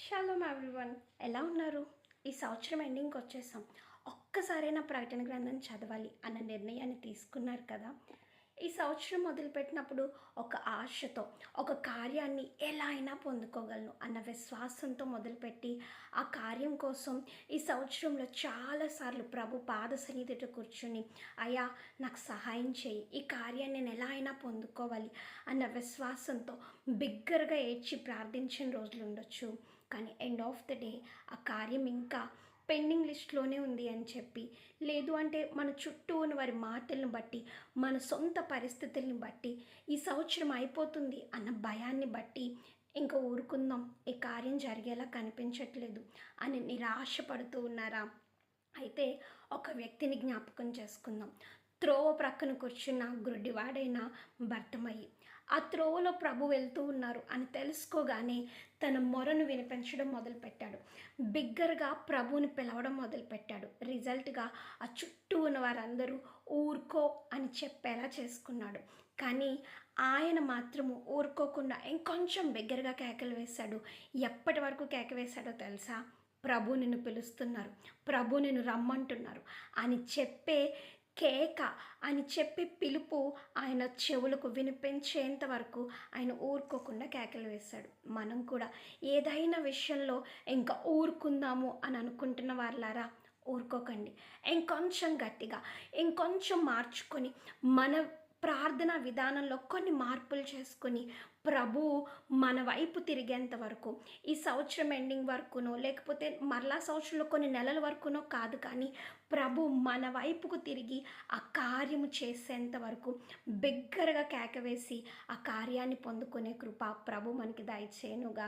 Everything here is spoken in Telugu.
షాలోమ్ ఎవ్రీవన్, ఎలా ఉన్నారు? ఈ సంవత్సరం ఎండింగ్కి వచ్చేసాం. ఒక్కసారైనా ప్రకటన గ్రంథం చదవాలి అన్న నిర్ణయాన్ని తీసుకున్నారు కదా. ఈ సంవత్సరం మొదలుపెట్టినప్పుడు ఒక ఆశతో, ఒక కార్యాన్ని ఎలా అయినా పొందుకోగలను అన్న విశ్వాసంతో మొదలుపెట్టి ఆ కార్యం కోసం ఈ సంవత్సరంలో చాలాసార్లు ప్రభు పాద సన్నిధిలో కూర్చుని, అయ్యా నాకు సహాయం చేయి, ఈ కార్యాన్ని నేను ఎలా అయినా పొందుకోవాలి అన్న విశ్వాసంతో బిగ్గరగా ఏడ్చి ప్రార్థించిన రోజులు ఉండొచ్చు. కానీ ఎండ్ ఆఫ్ ద డే ఆ కార్యం ఇంకా పెండింగ్ లిస్ట్లోనే ఉంది అని చెప్పి, లేదు అంటే మన చుట్టూ ఉన్న వారి మాటలను బట్టి, మన సొంత పరిస్థితుల్ని బట్టి ఈ సంవత్సరం అయిపోతుంది అన్న భయాన్ని బట్టి ఇంకా ఊరుకుందాం, ఈ కార్యం జరిగేలా కనిపించట్లేదు అని నిరాశపడుతూ ఉన్నారా? అయితే ఒక వ్యక్తిని జ్ఞాపకం చేసుకుందాం. త్రోవ ప్రక్కన కూర్చున్న గుడ్డివాడైన భర్తమయ్యి ఆ త్రోవలో ప్రభు వెళ్తూ ఉన్నారు అని తెలుసుకోగానే తన మొరను వినిపించడం మొదలుపెట్టాడు. బిగ్గరగా ప్రభువుని పిలవడం మొదలుపెట్టాడు. రిజల్ట్గా ఆ చుట్టూ ఉన్న వారందరూ ఊరుకో అని చెప్పేలా చేసుకున్నాడు. కానీ ఆయన మాత్రము ఊరుకోకుండా ఇంకొంచెం బిగ్గరగా కేకలు వేశాడు. ఎప్పటి వరకు కేక వేశాడో తెలుసా? ప్రభు నిన్ను పిలుస్తున్నారు, ప్రభు నిన్ను రమ్మంటున్నారు అని చెప్పే కేక, అని చెప్పి పిలుపు ఆయన చెవులకు వినిపించేంత వరకు ఆయన ఊరుకోకుండా కేకలు వేశాడు. మనం కూడా ఏదైనా విషయంలో ఇంకా ఊరుకుందాము అని అనుకుంటున్న వాళ్ళారా, ఊరుకోకండి. ఇంకొంచెం గట్టిగా, ఇంకొంచెం మార్చుకొని మన ప్రార్థన విధానంలో కొన్ని మార్పులు చేసుకొని ప్రభు మన వైపు తిరిగేంత వరకు, ఈ సంవత్సరం ఎండింగ్ వరకునో లేకపోతే మరలా సంవత్సరంలో కొన్ని నెలల వరకునో కాదు, కానీ ప్రభు మన వైపుకు తిరిగి ఆ కార్యము చేసేంత వరకు బిగ్గరగా కేకవేసి ఆ కార్యాన్ని పొందుకునే కృప ప్రభు మనకి దయచేయనుగా.